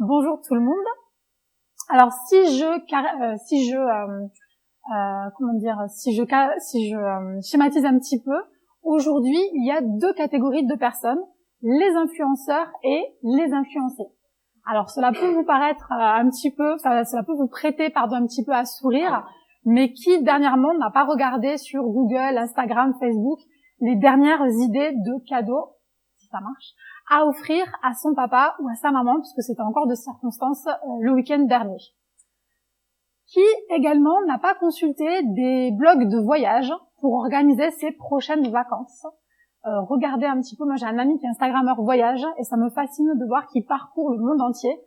Bonjour tout le monde. Alors si je schématise un petit peu, aujourd'hui il y a deux catégories de personnes, les influenceurs et les influencés. Alors cela peut vous paraître cela peut vous prêter un petit peu à sourire, mais qui dernièrement n'a pas regardé sur Google, Instagram, Facebook les dernières idées de cadeaux, si ça marche, à offrir à son papa ou à sa maman, puisque c'était encore de circonstance le week-end dernier. Qui également n'a pas consulté des blogs de voyage pour organiser ses prochaines vacances. Regardez un petit peu, moi j'ai un ami qui est Instagrammeur voyage et ça me fascine de voir qu'il parcourt le monde entier,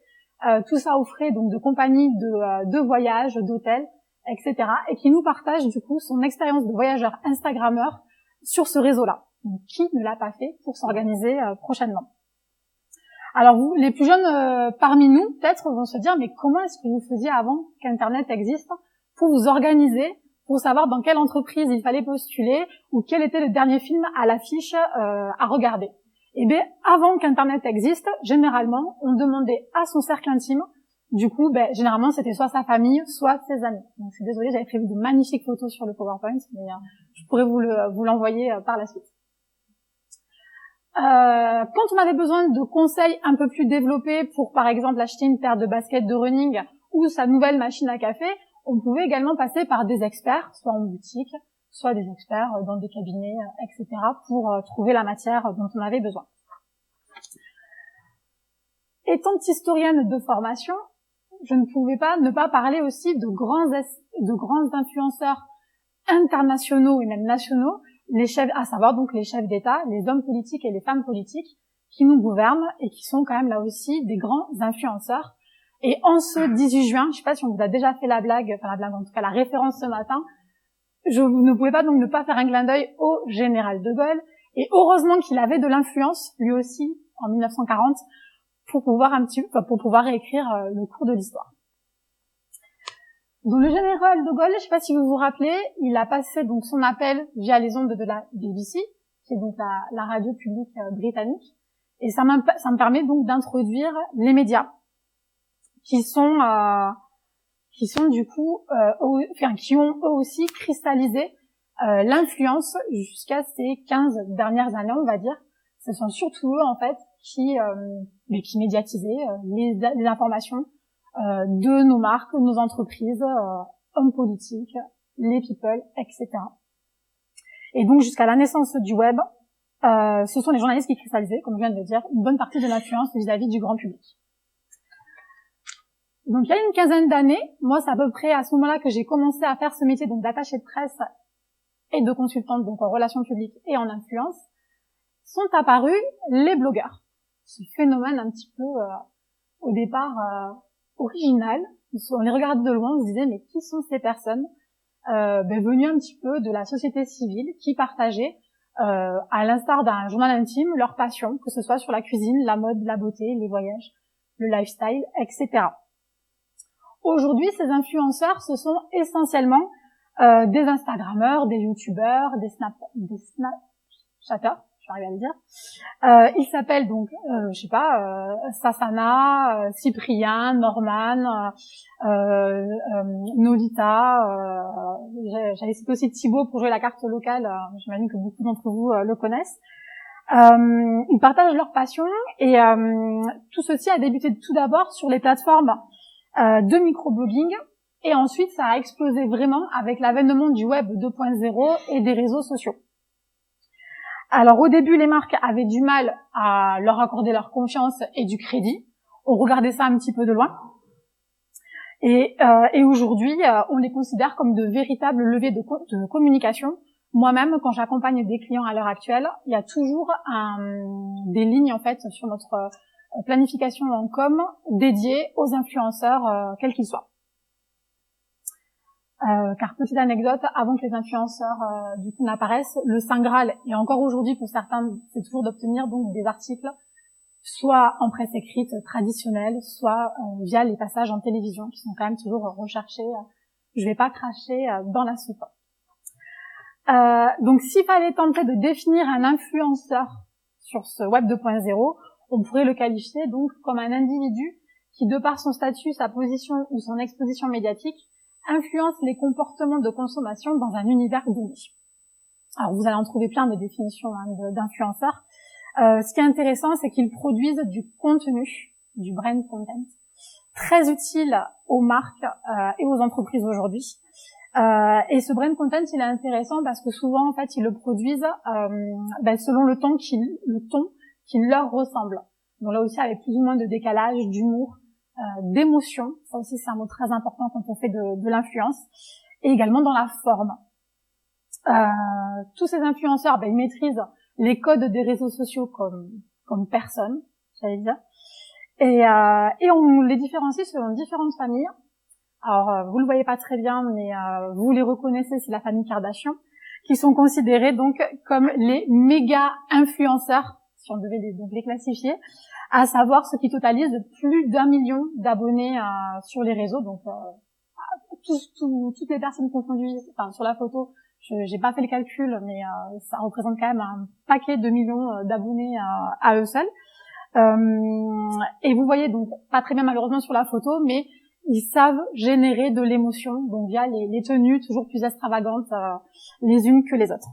tout ça aux frais donc de compagnies de voyage, d'hôtels, etc. et qui nous partage du coup son expérience de voyageur Instagrammeur sur ce réseau-là. Donc, qui ne l'a pas fait pour s'organiser prochainement? Alors vous, les plus jeunes parmi nous, peut-être vont se dire, mais comment est-ce que vous faisiez avant qu'Internet existe pour vous organiser, pour savoir dans quelle entreprise il fallait postuler ou quel était le dernier film à l'affiche à regarder? Eh bien, avant qu'Internet existe, généralement, on demandait à son cercle intime. Du coup, généralement, c'était soit sa famille, soit ses amis. Donc, je suis désolée, j'avais prévu de magnifiques photos sur le PowerPoint, mais je pourrais vous l'envoyer par la suite. Quand on avait besoin de conseils un peu plus développés pour, par exemple, acheter une paire de baskets de running ou sa nouvelle machine à café, on pouvait également passer par des experts, soit en boutique, soit des experts dans des cabinets, etc., pour trouver la matière dont on avait besoin. Étant historienne de formation, je ne pouvais pas ne pas parler aussi de grands influenceurs internationaux et même nationaux, les chefs, à savoir donc les chefs d'État, les hommes politiques et les femmes politiques qui nous gouvernent et qui sont quand même là aussi des grands influenceurs. Et en ce 18 juin, je sais pas si on vous a déjà fait la blague en tout cas la référence ce matin, je ne pouvais pas donc ne pas faire un clin d'œil au général de Gaulle. Et heureusement qu'il avait de l'influence, lui aussi, en 1940, pour pouvoir réécrire le cours de l'histoire. Donc le général de Gaulle, je sais pas si vous vous rappelez, il a passé donc son appel via les ondes de la BBC, qui est donc la radio publique britannique, et ça me permet donc d'introduire les médias, qui ont eux aussi cristallisé l'influence jusqu'à ces 15 dernières années, on va dire. Ce sont surtout eux en fait qui médiatisaient les informations de nos marques, nos entreprises, hommes politiques, les people, etc. Et donc jusqu'à la naissance du web, ce sont les journalistes qui cristallisaient, comme je viens de le dire, une bonne partie de l'influence vis-à-vis du grand public. Donc il y a une quinzaine d'années, moi c'est à peu près à ce moment-là que j'ai commencé à faire ce métier donc d'attachée de presse et de consultante donc en relations publiques et en influence, sont apparus les blogueurs. Ce phénomène un petit peu au départ original. On les regardait de loin, on se disait mais qui sont ces personnes venues un petit peu de la société civile qui partageaient à l'instar d'un journal intime leur passion, que ce soit sur la cuisine, la mode, la beauté, les voyages, le lifestyle, etc. Aujourd'hui, ces influenceurs, ce sont essentiellement des Instagrammeurs, des YouTubeurs, des Snapchatters, je vais arriver à le dire. Ils s'appellent donc, Sassana, Cyprien, Norman, Nolita. J'avais cité aussi Thibaut pour jouer la carte locale. J'imagine que beaucoup d'entre vous le connaissent. Ils partagent leur passion et tout ceci a débuté tout d'abord sur les plateformes de microblogging et ensuite ça a explosé vraiment avec l'avènement du web 2.0 et des réseaux sociaux. Alors au début les marques avaient du mal à leur accorder leur confiance et du crédit, on regardait ça un petit peu de loin et aujourd'hui on les considère comme de véritables leviers de communication. Moi-même quand j'accompagne des clients à l'heure actuelle, il y a toujours des lignes en fait sur notre planification en com dédiée aux influenceurs quels qu'ils soient. Car petite anecdote, avant que les influenceurs du coup n'apparaissent, le Saint Graal, et encore aujourd'hui pour certains, c'est toujours d'obtenir donc des articles, soit en presse écrite traditionnelle, soit via les passages en télévision, qui sont quand même toujours recherchés. Je vais pas cracher dans la soupe. Donc s'il fallait tenter de définir un influenceur sur ce web 2.0, on pourrait le qualifier donc comme un individu qui, de par son statut, sa position ou son exposition médiatique, influence les comportements de consommation dans un univers donné. Alors, vous allez en trouver plein de définitions d'influenceurs. Ce qui est intéressant, c'est qu'ils produisent du contenu, du brand content, très utile aux marques et aux entreprises aujourd'hui. Et ce brand content, il est intéressant parce que souvent, en fait, ils le produisent selon le ton qui leur ressemble. Donc là aussi, avec plus ou moins de décalage, d'humour, d'émotion. Ça aussi, c'est un mot très important quand on fait de l'influence. Et également dans la forme. Tous ces influenceurs, ils maîtrisent les codes des réseaux sociaux comme personne, j'allais dire. Et on les différencie selon différentes familles. Alors, vous le voyez pas très bien, mais vous les reconnaissez, c'est la famille Kardashian, qui sont considérés donc comme les méga influenceurs, si on devait les classifier, à savoir ceux qui totalisent plus d'1 million d'abonnés sur les réseaux. Donc, toutes les personnes confondues, enfin sur la photo, j'ai pas fait le calcul, mais ça représente quand même un paquet de millions d'abonnés à eux seuls. Et vous voyez donc pas très bien malheureusement sur la photo, mais ils savent générer de l'émotion, donc via les tenues toujours plus extravagantes les unes que les autres.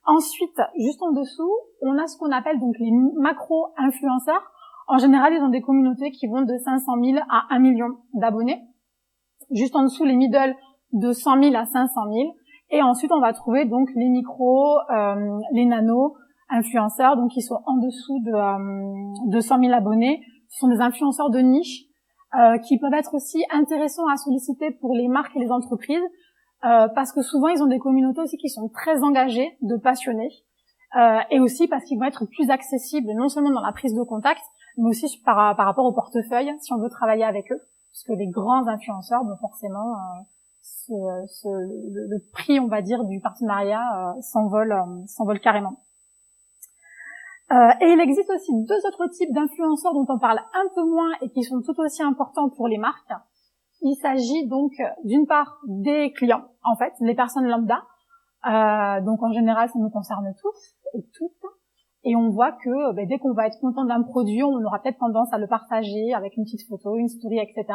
Ensuite, juste en dessous, on a ce qu'on appelle donc les macro-influenceurs. En général, ils ont des communautés qui vont de 500 000 à 1 million d'abonnés. Juste en dessous, les middle de 100 000 à 500 000. Et ensuite, on va trouver donc les micros, les nano-influenceurs, donc qui sont en dessous de 100 000 abonnés. Ce sont des influenceurs de niche qui peuvent être aussi intéressants à solliciter pour les marques et les entreprises, parce que souvent, ils ont des communautés aussi qui sont très engagées, de passionnés, et aussi parce qu'ils vont être plus accessibles, non seulement dans la prise de contact, mais aussi par rapport au portefeuille, si on veut travailler avec eux, parce que les grands influenceurs, forcément, le prix, on va dire, du partenariat s'envole carrément. Et il existe aussi deux autres types d'influenceurs dont on parle un peu moins et qui sont tout aussi importants pour les marques. Il s'agit donc d'une part des clients, en fait, les personnes lambda. Donc en général, ça nous concerne tous et toutes. Et on voit que dès qu'on va être content d'un produit, on aura peut-être tendance à le partager avec une petite photo, une story, etc.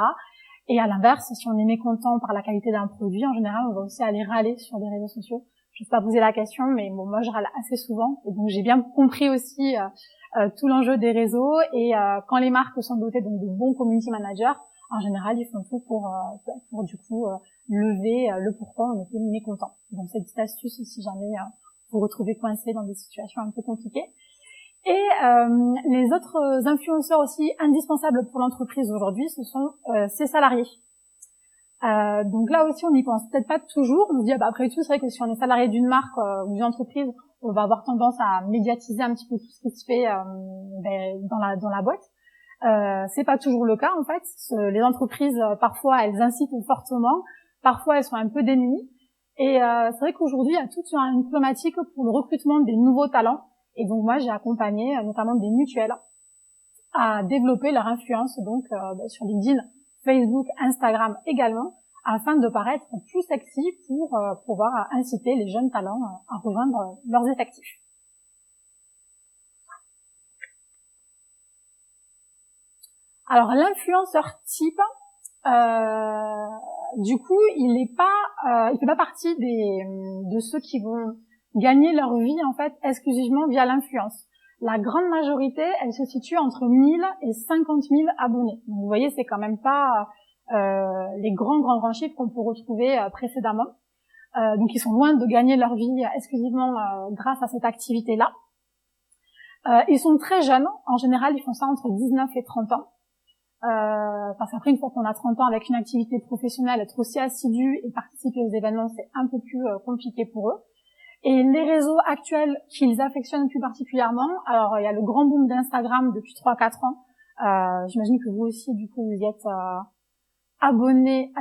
Et à l'inverse, si on est mécontent par la qualité d'un produit, en général, on va aussi aller râler sur les réseaux sociaux. Je ne sais pas poser la question, mais bon, moi je râle assez souvent, et donc j'ai bien compris aussi tout l'enjeu des réseaux. Et quand les marques sont dotées donc de bons community managers, en général ils font tout pour du coup lever le pourquoi on était mécontent. Donc c'est une petite astuce si jamais vous vous retrouvez coincé dans des situations un peu compliquées. Et les autres influenceurs aussi indispensables pour l'entreprise aujourd'hui, ce sont ses salariés. Donc là aussi, on n'y pense peut-être pas toujours. On se dit, après tout, c'est vrai que si on est salarié d'une marque ou d'une entreprise, on va avoir tendance à médiatiser un petit peu tout ce qui se fait dans la boîte. C'est pas toujours le cas, en fait. Les entreprises, parfois, elles incitent fortement. Parfois, elles sont un peu démunies. Et c'est vrai qu'aujourd'hui, il y a toute une problématique pour le recrutement des nouveaux talents. Et donc, moi, j'ai accompagné notamment des mutuelles à développer leur influence donc sur LinkedIn, Facebook, Instagram également, afin de paraître plus sexy pour pouvoir inciter les jeunes talents à rejoindre leurs effectifs. Alors l'influenceur type, du coup, il fait pas partie de ceux qui vont gagner leur vie en fait exclusivement via l'influence. La grande majorité, elle se situe entre 1000 et 50 000 abonnés. Donc, vous voyez, c'est quand même pas les grands chiffres qu'on peut retrouver précédemment. Donc, ils sont loin de gagner leur vie exclusivement grâce à cette activité-là. Ils sont très jeunes. En général, ils font ça entre 19 et 30 ans. Parce qu'après, une fois qu'on a 30 ans avec une activité professionnelle, être aussi assidu et participer aux événements, c'est un peu plus compliqué pour eux. Et les réseaux actuels qu'ils affectionnent plus particulièrement, alors il y a le grand boom d'Instagram depuis 3-4 ans. J'imagine que vous aussi, du coup, vous y êtes abonnés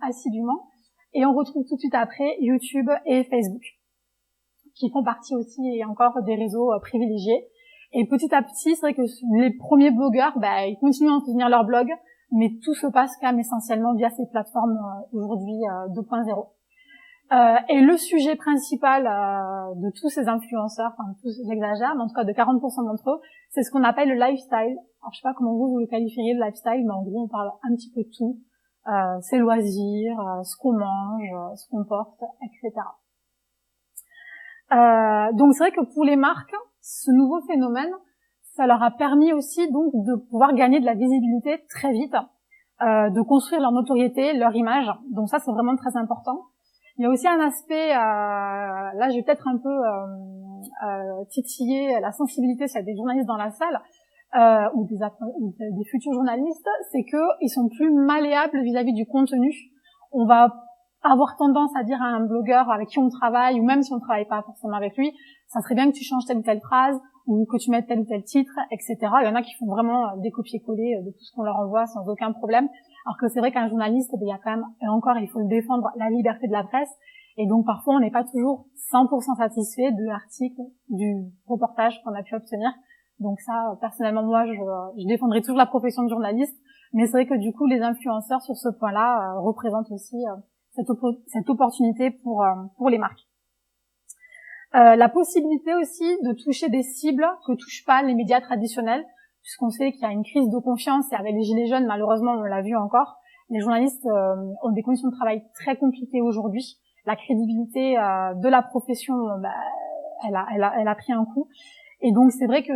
assidûment. Et on retrouve tout de suite après YouTube et Facebook, qui font partie aussi et encore des réseaux privilégiés. Et petit à petit, c'est vrai que les premiers blogueurs, ils continuent à entretenir leur blog, mais tout se passe quand même essentiellement via ces plateformes aujourd'hui 2.0. Et le sujet principal de tous ces influenceurs, enfin tous j'exagère, mais en tout cas de 40% d'entre eux, c'est ce qu'on appelle le lifestyle. Alors je sais pas comment vous le qualifieriez, le lifestyle, mais en gros on parle un petit peu de tout, ses loisirs, ce qu'on mange, ce qu'on porte, etc. Donc c'est vrai que pour les marques, ce nouveau phénomène, ça leur a permis aussi donc de pouvoir gagner de la visibilité très vite, de construire leur notoriété, leur image. Donc ça c'est vraiment très important. Il y a aussi un aspect, là je vais peut-être un peu titiller la sensibilité s'il y a des journalistes dans la salle, ou des futurs journalistes, c'est que ils sont plus malléables vis-à-vis du contenu. On va avoir tendance à dire à un blogueur avec qui on travaille, ou même si on ne travaille pas forcément avec lui, ça serait bien que tu changes telle ou telle phrase, ou que tu mettes tel ou tel titre, etc. Il y en a qui font vraiment des copier-coller de tout ce qu'on leur envoie sans aucun problème. Alors que c'est vrai qu'un journaliste, il y a quand même, et encore, il faut le défendre, la liberté de la presse. Et donc, parfois, on n'est pas toujours 100% satisfait de l'article, du reportage qu'on a pu obtenir. Donc ça, personnellement, moi, je défendrai toujours la profession de journaliste. Mais c'est vrai que du coup, les influenceurs, sur ce point-là, représentent aussi cette opportunité pour les marques. La possibilité aussi de toucher des cibles que touchent pas les médias traditionnels, puisqu'on sait qu'il y a une crise de confiance, et avec les gilets jaunes, malheureusement, on l'a vu encore, les journalistes ont des conditions de travail très compliquées aujourd'hui. La crédibilité de la profession, elle a pris un coup. Et donc, c'est vrai que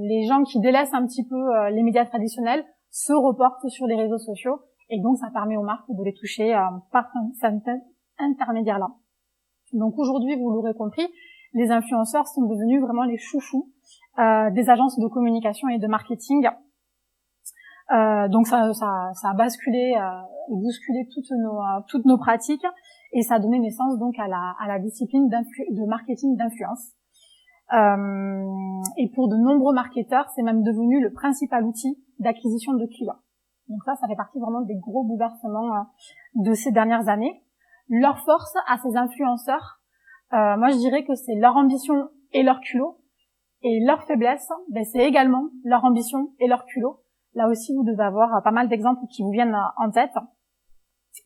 les gens qui délaissent un petit peu les médias traditionnels se reportent sur les réseaux sociaux, et donc ça permet aux marques de les toucher par cet intermédiaire-là. Donc aujourd'hui, vous l'aurez compris, les influenceurs sont devenus vraiment les chouchous des agences de communication et de marketing. Donc ça a basculé et bousculé toutes nos pratiques, et ça a donné naissance donc à la discipline de marketing d'influence. Et pour de nombreux marketeurs, c'est même devenu le principal outil d'acquisition de clients. Donc ça fait partie vraiment des gros bouleversements de ces dernières années. Leur force à ces influenceurs, moi je dirais que c'est leur ambition et leur culot, et leur faiblesse, c'est également leur ambition et leur culot. Là aussi, vous devez avoir pas mal d'exemples qui vous viennent en tête.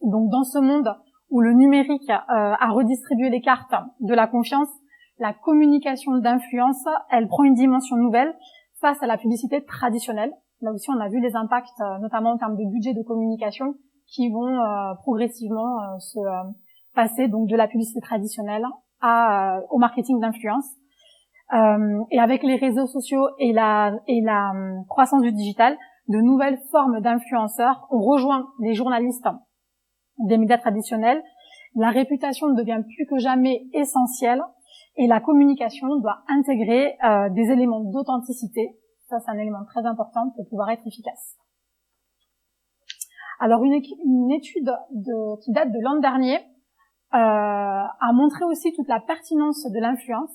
Donc dans ce monde où le numérique a redistribué les cartes de la confiance, la communication d'influence, elle prend une dimension nouvelle face à la publicité traditionnelle. Là aussi, on a vu les impacts, notamment en termes de budget de communication, qui vont progressivement se passer donc de la publicité traditionnelle au marketing d'influence. Et avec les réseaux sociaux et la croissance du digital, de nouvelles formes d'influenceurs ont rejoint les journalistes des médias traditionnels. La réputation devient plus que jamais essentielle, et la communication doit intégrer des éléments d'authenticité. Ça, c'est un élément très important pour pouvoir être efficace. Alors, une étude qui date de l'an dernier a montré aussi toute la pertinence de l'influence.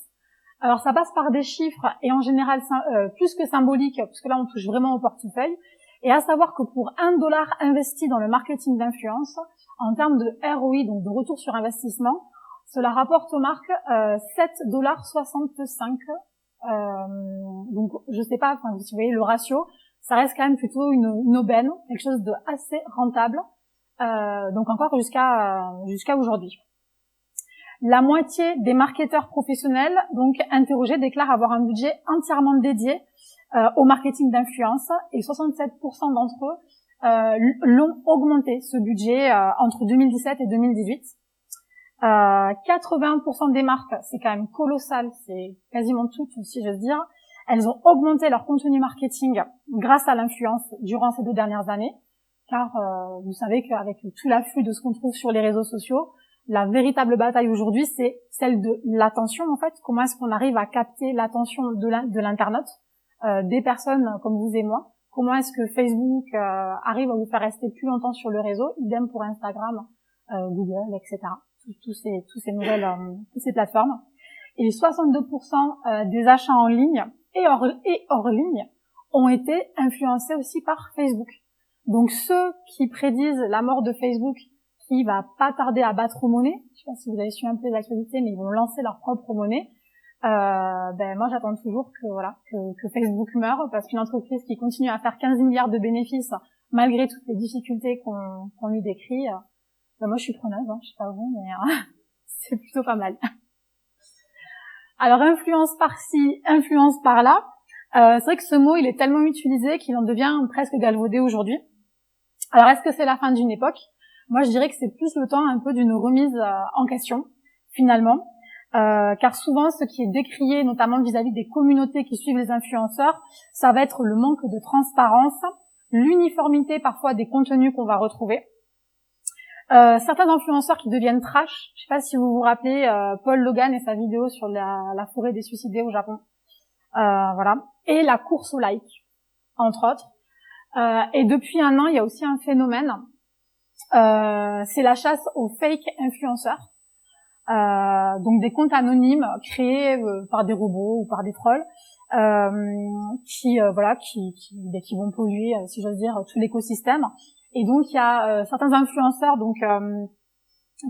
Alors, ça passe par des chiffres, et en général plus que symboliques, parce que là, on touche vraiment au portefeuille. Et à savoir que pour $1 investi dans le marketing d'influence, en termes de ROI, donc de retour sur investissement, cela rapporte aux marques $7,65. Donc, je sais pas, enfin, si vous voyez le ratio, ça reste quand même plutôt une aubaine, quelque chose de assez rentable. Donc encore jusqu'à aujourd'hui. La moitié des marketeurs professionnels, donc interrogés, déclarent avoir un budget entièrement dédié au marketing d'influence, et 67% d'entre eux l'ont augmenté, ce budget, entre 2017 et 2018. 80% des marques, c'est quand même colossal, c'est quasiment toutes, si j'ose dire, elles ont augmenté leur contenu marketing grâce à l'influence durant ces 2 dernières années, car vous savez qu'avec tout l'afflux de ce qu'on trouve sur les réseaux sociaux, la véritable bataille aujourd'hui, c'est celle de l'attention, en fait. Comment est-ce qu'on arrive à capter l'attention de l'internaute, des personnes comme vous et moi? Comment est-ce que Facebook arrive à vous faire rester plus longtemps sur le réseau? Idem pour Instagram, Google, etc. Toutes ces plateformes. Et 62% des achats en ligne et hors ligne ont été influencés aussi par Facebook. Donc ceux qui prédisent la mort de Facebook, qui va pas tarder à battre aux monnaies, je sais pas si vous avez suivi un peu l'actualité, mais ils vont lancer leur propre monnaie. Moi j'attends toujours que Facebook meure, parce qu'une entreprise qui continue à faire 15 milliards de bénéfices malgré toutes les difficultés qu'on lui décrit, moi je suis preneuse, je sais pas vous, mais C'est plutôt pas mal. Alors, influence par-ci, influence par-là. C'est vrai que ce mot, il est tellement utilisé qu'il en devient presque galvaudé aujourd'hui. Alors, est-ce que c'est la fin d'une époque? Moi, je dirais que c'est plus le temps un peu d'une remise en question, finalement. Car souvent, ce qui est décrié, notamment vis-à-vis des communautés qui suivent les influenceurs, ça va être le manque de transparence, l'uniformité parfois des contenus qu'on va retrouver. Certains influenceurs qui deviennent trash, je sais pas si vous vous rappelez Paul Logan et sa vidéo sur la forêt des suicidés au Japon, voilà, et la course au like, entre autres. Et depuis un an, il y a aussi un phénomène, c'est la chasse aux fake influenceurs, donc des comptes anonymes créés par des robots ou par des trolls, qui vont polluer, si j'ose dire, tout l'écosystème. Et donc il y a certains influenceurs, donc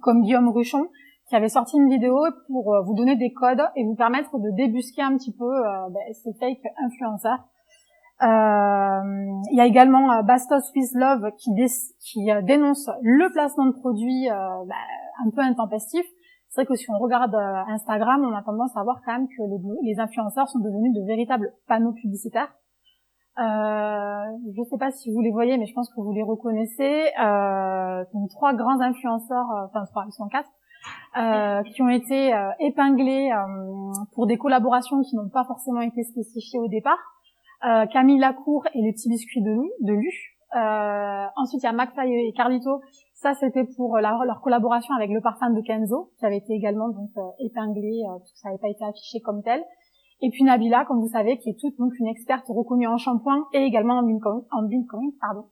comme Guillaume Ruchon, qui avait sorti une vidéo pour vous donner des codes et vous permettre de débusquer un petit peu ces fake influenceurs. Il y a également Bastos with Love qui dénonce le placement de produits un peu intempestifs. C'est vrai que si on regarde Instagram, on a tendance à voir quand même que les influenceurs sont devenus de véritables panneaux publicitaires. Je ne sais pas si vous les voyez, mais je pense que vous les reconnaissez. Donc 3 grands influenceurs, ils sont 4, qui ont été épinglés pour des collaborations qui n'ont pas forcément été spécifiées au départ. Camille Lacour et les petits biscuits de Lu. Ensuite, il y a McFly et Carlito. Ça, c'était pour leur collaboration avec le parfum de Kenzo, qui avait été également donc épinglé parce que ça n'avait pas été affiché comme tel. Et puis Nabila, comme vous savez, qui est toute donc une experte reconnue en shampoing et également en Bitcoin, pardon.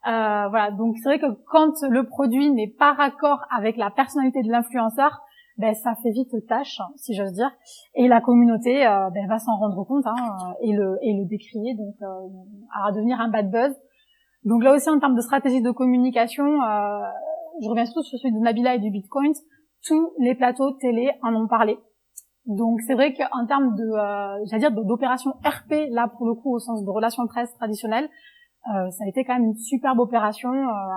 Voilà, donc c'est vrai que quand le produit n'est pas raccord avec la personnalité de l'influenceur, ça fait vite tâche, si j'ose dire, et la communauté va s'en rendre compte et le décrier, donc à devenir un bad buzz. Donc là aussi, en termes de stratégie de communication, je reviens surtout sur celui de Nabila et du Bitcoin, tous les plateaux télé en ont parlé. Donc c'est vrai qu'en termes d'opération RP, là pour le coup au sens de relations presse traditionnelles, ça a été quand même une superbe opération.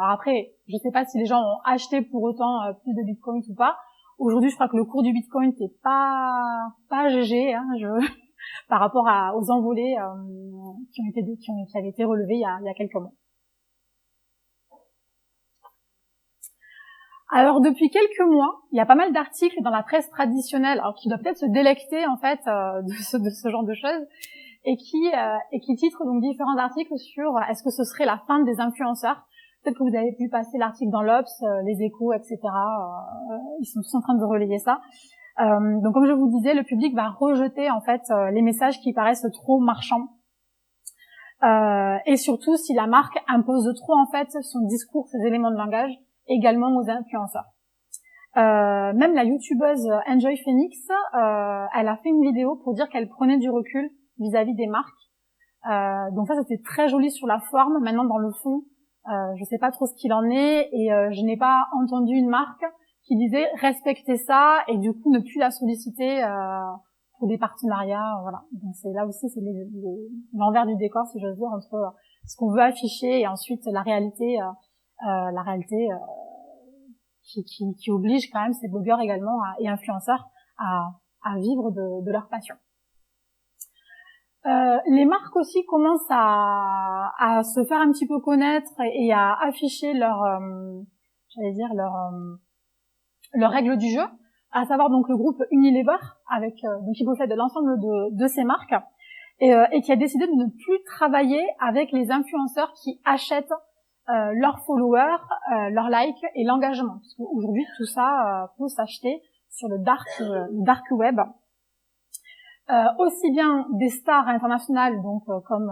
Après, je sais pas si les gens ont acheté pour autant plus de Bitcoin ou pas. Aujourd'hui, je crois que le cours du Bitcoin n'est pas GG, par rapport aux envolées qui avaient été relevées il y a quelques mois. Alors depuis quelques mois, il y a pas mal d'articles dans la presse traditionnelle, alors qui doivent peut-être se délecter en fait de ce genre de choses, et qui titrent donc différents articles sur est-ce que ce serait la fin des influenceurs. Peut-être que vous avez pu passer l'article dans l'Obs, les Échos, etc. Ils sont tous en train de relayer ça. Donc comme je vous disais, le public va rejeter en fait les messages qui paraissent trop marchands. Et surtout si la marque impose trop en fait son discours, ses éléments de langage également aux influenceurs. Même la youtubeuse Enjoy Phoenix, elle a fait une vidéo pour dire qu'elle prenait du recul vis-à-vis des marques. Donc ça c'était très joli sur la forme. Maintenant dans le fond, je sais pas trop ce qu'il en est et je n'ai pas entendu une marque qui disait respecter ça et du coup ne plus la solliciter pour des partenariats. Voilà. Donc c'est là aussi c'est l'envers du décor si j'ose dire entre ce qu'on veut afficher et ensuite la réalité. Qui oblige quand même ces blogueurs également et influenceurs à vivre de leur passion. Les marques aussi commencent à se faire un petit peu connaître et à afficher leurs règles du jeu, à savoir donc le groupe Unilever donc qui possède l'ensemble de ces marques et qui a décidé de ne plus travailler avec les influenceurs qui achètent leurs followers, leurs likes et l'engagement. Parce qu'aujourd'hui, tout ça peut s'acheter sur le dark web. Aussi bien des stars internationales, donc comme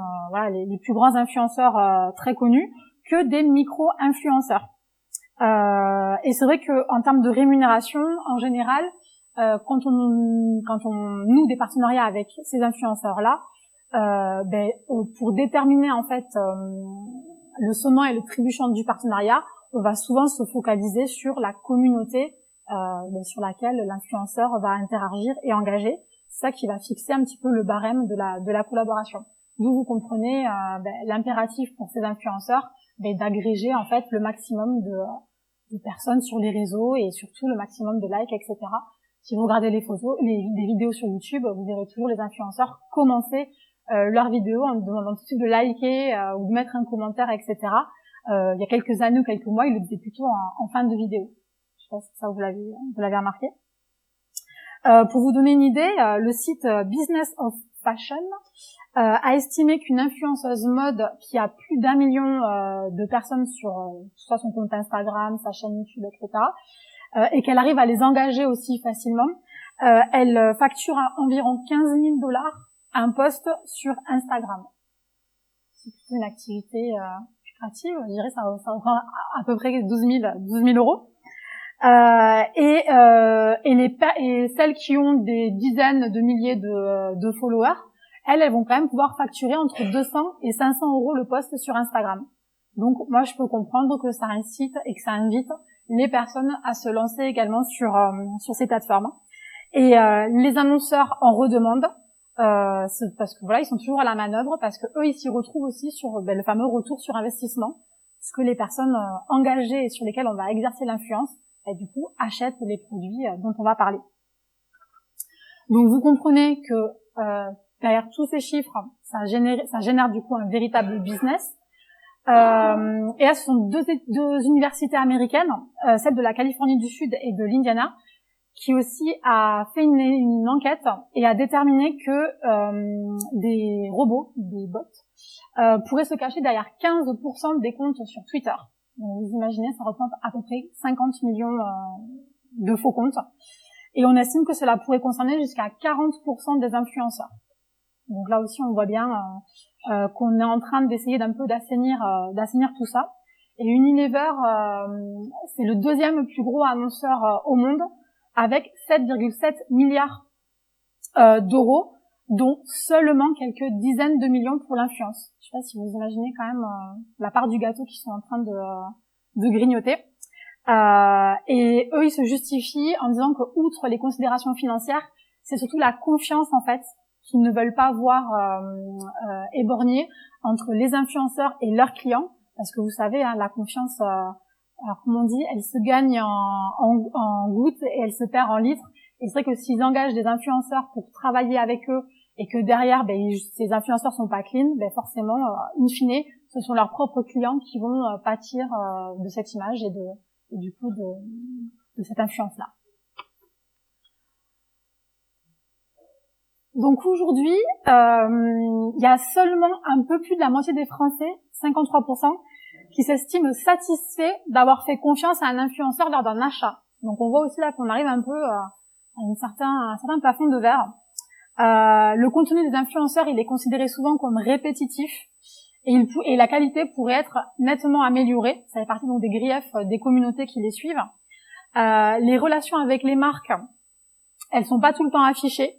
les plus grands influenceurs très connus, que des micro-influenceurs. Et c'est vrai que en termes de rémunération, en général, quand on noue des partenariats avec ces influenceurs-là, pour déterminer en fait le sonnant et le trébuchant du partenariat, on va souvent se focaliser sur la communauté sur laquelle l'influenceur va interagir et engager. C'est ça qui va fixer un petit peu le barème de la collaboration. D'où vous comprenez l'impératif pour ces influenceurs d'agréger en fait le maximum personnes sur les réseaux et surtout le maximum de likes, etc. Si vous regardez les photos, des vidéos sur YouTube, vous verrez toujours les influenceurs commencer leurs vidéos en demandant tout de suite de liker ou de mettre un commentaire, etc. Il y a quelques années ou quelques mois, ils le faisaient plutôt en fin de vidéo. Je sais pas si ça vous l'avez remarqué. Pour vous donner une idée, le site Business of Fashion a estimé qu'une influenceuse mode qui a plus d'1 million de personnes sur soit son compte Instagram, sa chaîne YouTube, etc., et qu'elle arrive à les engager aussi facilement, elle facture à environ 15 000 $ un post sur Instagram. C'est plutôt une activité lucrative, je dirais, ça reprend à peu près 12 000 €. Et celles qui ont des dizaines de milliers de followers, elles vont quand même pouvoir facturer entre 200 et 500 € le post sur Instagram. Donc moi je peux comprendre que ça incite et que ça invite les personnes à se lancer également sur ces plateformes. Et les annonceurs en redemandent parce que voilà, ils sont toujours à la manœuvre, parce que eux ils s'y retrouvent aussi sur le fameux retour sur investissement, parce que les personnes engagées et sur lesquelles on va exercer l'influence, et du coup achètent les produits dont on va parler. Donc vous comprenez que derrière tous ces chiffres, ça génère du coup un véritable business. Et là, ce sont deux universités américaines, celle de la Californie du Sud et de l'Indiana, qui aussi a fait une enquête et a déterminé que des robots, des bots, pourraient se cacher derrière 15% des comptes sur Twitter. Donc, vous imaginez, ça représente à peu près 50 millions de faux comptes. Et on estime que cela pourrait concerner jusqu'à 40% des influenceurs. Donc là aussi, on voit bien qu'on est en train d'essayer d'un peu d'assainir tout ça. Et Unilever, c'est le deuxième plus gros annonceur au monde, avec 7,7 milliards d'euros, dont seulement quelques dizaines de millions pour l'influence. Je sais pas si vous imaginez quand même la part du gâteau qu'ils sont en train de grignoter. Et eux, ils se justifient en disant que, outre les considérations financières, c'est surtout la confiance en fait qu'ils ne veulent pas voir éborgnée entre les influenceurs et leurs clients, parce que vous savez, hein, la confiance, alors comme on dit, elle se gagne en gouttes et elle se perd en litres. Et c'est vrai que s'ils engagent des influenceurs pour travailler avec eux et que derrière, ces influenceurs sont pas clean, forcément, in fine, ce sont leurs propres clients qui vont pâtir de cette image et du coup de cette influence-là. Donc aujourd'hui, il y a seulement un peu plus de la moitié des Français, 53%, qui s'estiment satisfaits d'avoir fait confiance à un influenceur lors d'un achat. Donc on voit aussi là qu'on arrive un peu à un certain plafond de verre. Le contenu des influenceurs, il est considéré souvent comme répétitif et la qualité pourrait être nettement améliorée. Ça fait partie donc des griefs des communautés qui les suivent. Les relations avec les marques, elles sont pas tout le temps affichées.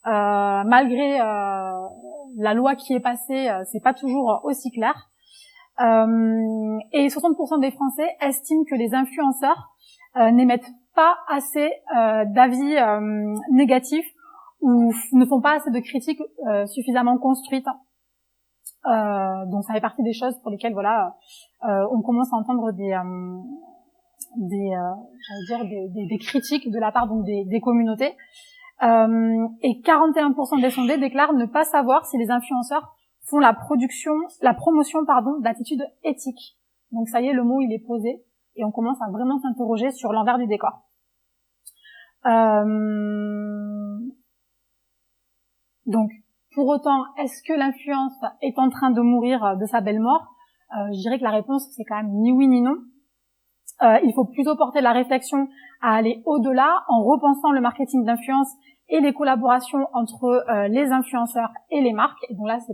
Malgré la loi qui est passée, c'est pas toujours aussi clair. Et 60% des Français estiment que les influenceurs n'émettent pas assez d'avis négatifs ou ne font pas assez de critiques suffisamment construites. Donc ça fait partie des choses pour lesquelles voilà, on commence à entendre des critiques de la part donc des communautés. Et 41% des sondés déclarent ne pas savoir si les influenceurs font la promotion d'attitudes éthiques. Donc ça y est, le mot il est posé et on commence à vraiment s'interroger sur l'envers du décor. Donc pour autant, est-ce que l'influence est en train de mourir de sa belle mort? Je dirais que la réponse c'est quand même ni oui ni non. Il faut plutôt porter la réflexion à aller au-delà en repensant le marketing d'influence et les collaborations entre les influenceurs et les marques. Et donc là, c'est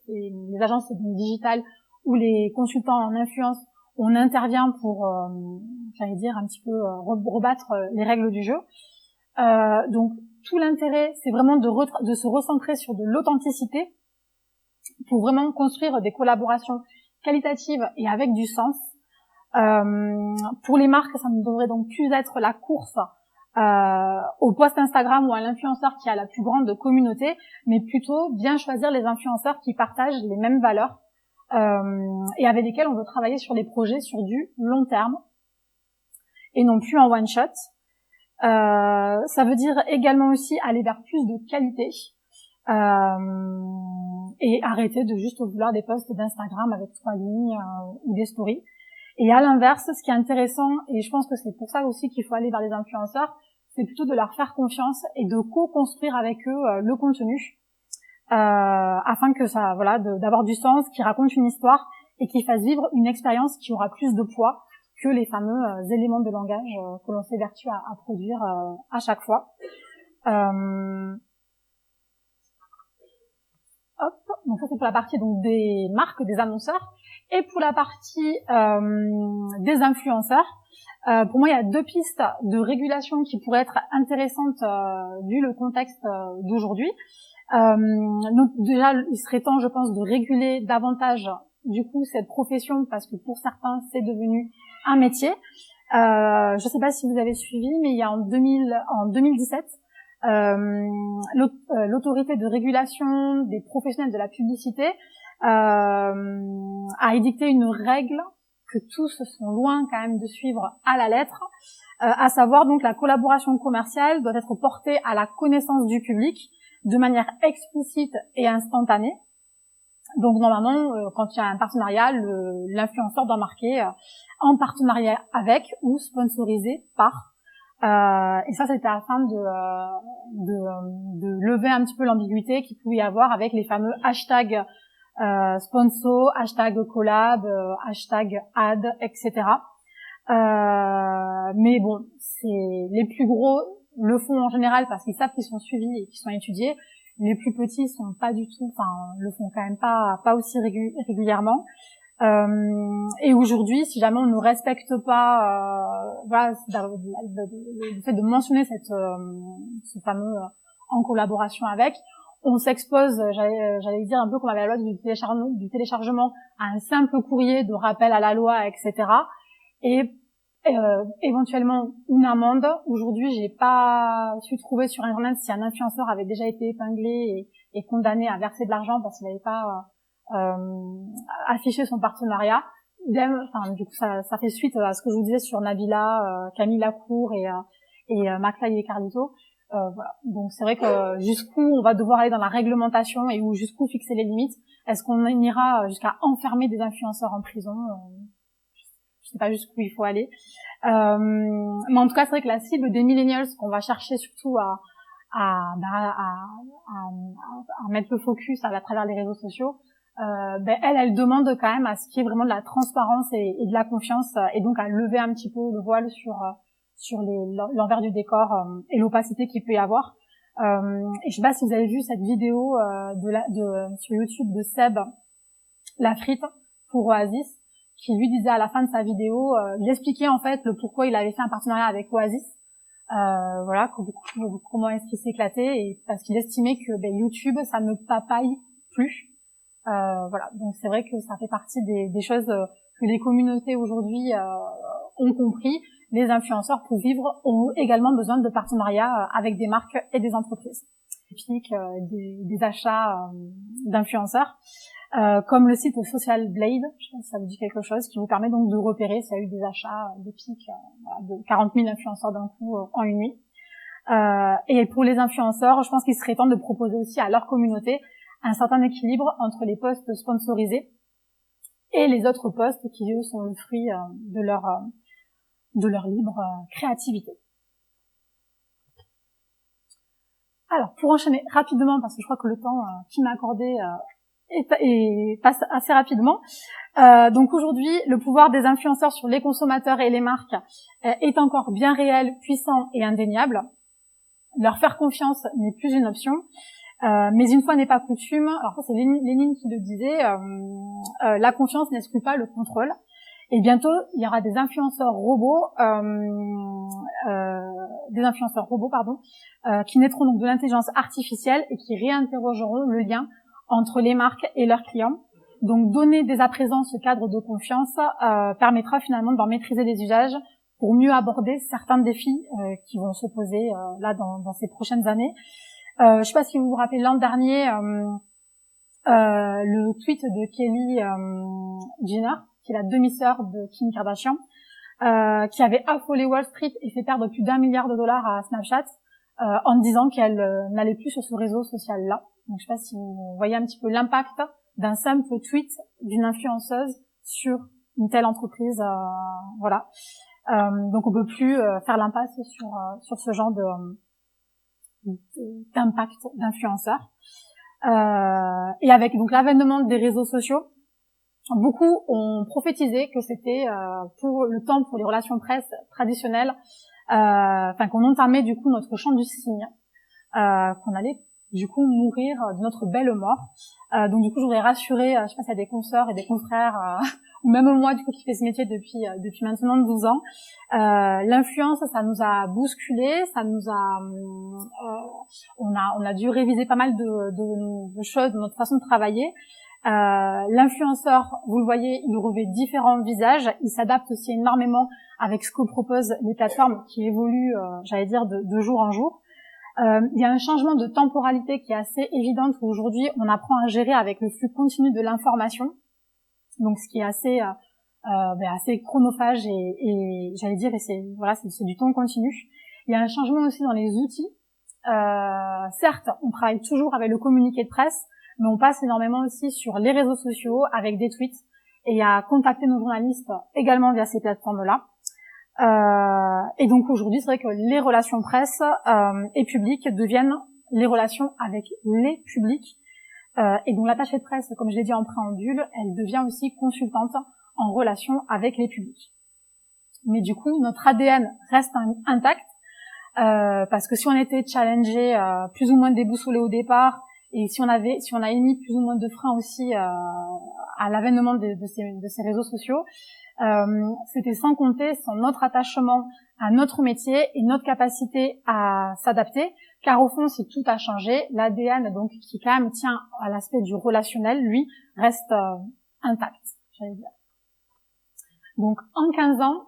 les agences digitales ou les consultants en influence, on intervient pour, j'allais dire, un petit peu rebattre les règles du jeu. Donc tout l'intérêt, c'est vraiment de se recentrer sur de l'authenticité pour vraiment construire des collaborations qualitatives et avec du sens. Pour les marques, ça ne devrait donc plus être la course au post Instagram ou à l'influenceur qui a la plus grande communauté, mais plutôt bien choisir les influenceurs qui partagent les mêmes valeurs et avec lesquels on veut travailler sur les projets sur du long terme. et non plus en one shot. Ça veut dire également aussi aller vers plus de qualité et arrêter de juste vouloir des posts d'Instagram avec 3 lignes ou des stories. Et à l'inverse, ce qui est intéressant, et je pense que c'est pour ça aussi qu'il faut aller vers les influenceurs, c'est plutôt de leur faire confiance et de co-construire avec eux le contenu afin que ça, voilà, d'avoir du sens, qui raconte une histoire et qui fasse vivre une expérience qui aura plus de poids que les fameux éléments de langage que l'on s'évertue à produire à chaque fois. Hop, donc ça c'est pour la partie donc des marques, des annonceurs, et pour la partie des influenceurs. Pour moi, il y a 2 pistes de régulation qui pourraient être intéressantes vu le contexte d'aujourd'hui. Donc déjà, il serait temps, je pense, de réguler davantage du coup cette profession parce que pour certains, c'est devenu un métier. Je ne sais pas si vous avez suivi, mais il y a en 2017, l'autorité de régulation des professionnels de la publicité a édicté une règle que tous sont loin quand même de suivre à la lettre, à savoir donc la collaboration commerciale doit être portée à la connaissance du public de manière explicite et instantanée. Donc normalement, quand il y a un partenariat, l'influenceur doit marquer en partenariat avec ou sponsorisé par. Et ça, c'était afin de lever un petit peu l'ambiguïté qu'il pouvait y avoir avec les fameux hashtags sponsor, hashtag collab, hashtag ad, etc. Mais bon, les plus gros le font en général parce qu'ils savent qu'ils sont suivis et qu'ils sont étudiés. Les plus petits sont pas du tout, le font quand même pas aussi régulièrement. Et aujourd'hui, si jamais on ne respecte pas, voilà, le fait de mentionner ce fameux en collaboration avec, on s'expose, j'allais dire un peu comme avec la loi du téléchargement, à un simple courrier de rappel à la loi, etc. Et éventuellement une amende. Aujourd'hui, j'ai pas su trouver sur Internet si un influenceur avait déjà été épinglé et condamné à verser de l'argent parce qu'il n'avait pas affiché son partenariat. Du coup, ça fait suite à ce que je vous disais sur Nabila, Camille Lacour et McFly et Carlito. Voilà. Donc c'est vrai que jusqu'où on va devoir aller dans la réglementation et jusqu'où fixer les limites. Est-ce qu'on ira jusqu'à enfermer des influenceurs en prison? Je sais pas jusqu'où il faut aller. Mais en tout cas, c'est vrai que la cible des millennials qu'on va chercher surtout à mettre le focus à travers les réseaux sociaux, elle demande quand même à ce qu'il y ait vraiment de la transparence et de la confiance et donc à lever un petit peu le voile sur l'envers du décor et l'opacité qu'il peut y avoir. Et je sais pas si vous avez vu cette vidéo sur YouTube de Seb Lafrite pour Oasis, qui lui disait à la fin de sa vidéo, il expliquait en fait le pourquoi il avait fait un partenariat avec Oasis, voilà, comment est-ce qu'il s'est éclaté, et parce qu'il estimait que YouTube ça ne papaye plus. Voilà, donc c'est vrai que ça fait partie des choses que les communautés aujourd'hui ont compris. Les influenceurs pour vivre ont également besoin de partenariats avec des marques et des entreprises. Typique des achats d'influenceurs. Comme le site Social Blade, je sais pas si ça vous dit quelque chose, qui vous permet donc de repérer s'il y a eu des achats, des pics de 40 000 influenceurs d'un coup en une nuit. Et pour les influenceurs, je pense qu'il serait temps de proposer aussi à leur communauté un certain équilibre entre les posts sponsorisés et les autres posts qui, eux, sont le fruit de leur libre créativité. Alors, pour enchaîner rapidement, parce que je crois que le temps qui m'a accordé et passe assez rapidement. Donc aujourd'hui, le pouvoir des influenceurs sur les consommateurs et les marques est encore bien réel, puissant et indéniable. Leur faire confiance n'est plus une option. Mais une fois n'est pas coutume, alors ça c'est Lénine qui le disait, la confiance n'exclut pas le contrôle. Et bientôt, il y aura des influenceurs robots, qui naîtront donc de l'intelligence artificielle et qui réinterrogeront le lien entre les marques et leurs clients. Donc donner dès à présent ce cadre de confiance permettra finalement d'en maîtriser les usages pour mieux aborder certains défis qui vont se poser là dans ces prochaines années. Je sais pas si vous vous rappelez l'an dernier le tweet de Kylie Jenner, qui est la demi-sœur de Kim Kardashian, qui avait affolé Wall Street et fait perdre plus d'1 milliard de dollars à Snapchat en disant qu'elle n'allait plus sur ce réseau social-là. Donc je sais pas si vous voyez un petit peu l'impact d'un simple tweet d'une influenceuse sur une telle entreprise, voilà. Donc on peut plus faire l'impasse sur ce genre d'impact d'influenceurs. Et avec donc l'avènement des réseaux sociaux, beaucoup ont prophétisé que c'était pour le temps pour les relations presse traditionnelles, qu'on entamait du coup notre chant du cygne, qu'on allait du coup mourir de notre belle mort. Donc du coup je voudrais rassurer, je sais pas s'il y a des consoeurs et des confrères, ou même moi du coup qui fait ce métier depuis maintenant 12 ans. L'influence, ça nous a bousculé, ça nous a, on a dû réviser pas mal de choses de notre façon de travailler. L'influenceur, vous le voyez, il revêt différents visages, il s'adapte aussi énormément avec ce que proposent les plateformes qui évoluent, j'allais dire, de jour en jour. Il y a un changement de temporalité qui est assez évident où aujourd'hui on apprend à gérer avec le flux continu de l'information, donc ce qui est assez chronophage et j'allais dire et c'est du temps continu. Il y a un changement aussi dans les outils. Certes, on travaille toujours avec le communiqué de presse, mais on passe énormément aussi sur les réseaux sociaux avec des tweets et à contacter nos journalistes également via ces plateformes-là. Et donc aujourd'hui, c'est vrai que les relations presse et publiques deviennent les relations avec les publics. Et donc l'attachée de presse, comme je l'ai dit en préambule, elle devient aussi consultante en relation avec les publics. Mais du coup, notre ADN reste intact parce que si on était challengé, plus ou moins déboussolé au départ, et si on a émis plus ou moins de freins aussi à l'avènement de ces réseaux sociaux, c'était sans compter sur notre attachement à notre métier et notre capacité à s'adapter, car au fond, si tout a changé, l'ADN, donc qui quand même tient à l'aspect du relationnel, lui, reste intact, j'allais dire. Donc en 15 ans,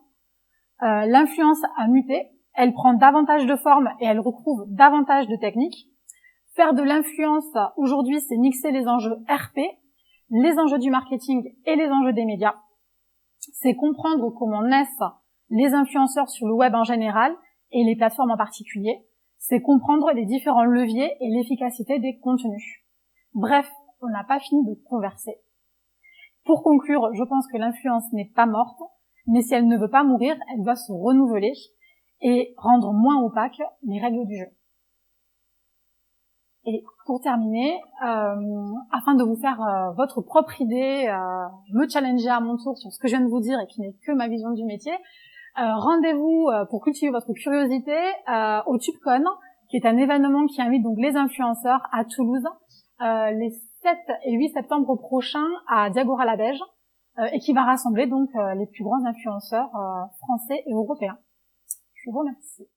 l'influence a muté, elle prend davantage de formes et elle recouvre davantage de techniques. Faire de l'influence aujourd'hui, c'est mixer les enjeux RP, les enjeux du marketing et les enjeux des médias. C'est comprendre comment naissent les influenceurs sur le web en général et les plateformes en particulier. C'est comprendre les différents leviers et l'efficacité des contenus. Bref, on n'a pas fini de converser. Pour conclure, je pense que l'influence n'est pas morte, mais si elle ne veut pas mourir, elle doit se renouveler et rendre moins opaques les règles du jeu. Et pour terminer, afin de vous faire votre propre idée, me challenger à mon tour sur ce que je viens de vous dire et qui n'est que ma vision du métier, rendez-vous pour cultiver votre curiosité au TubeCon, qui est un événement qui invite donc les influenceurs à Toulouse les 7 et 8 septembre prochains à Diagoras-la-Beige et qui va rassembler donc les plus grands influenceurs français et européens. Je vous remercie.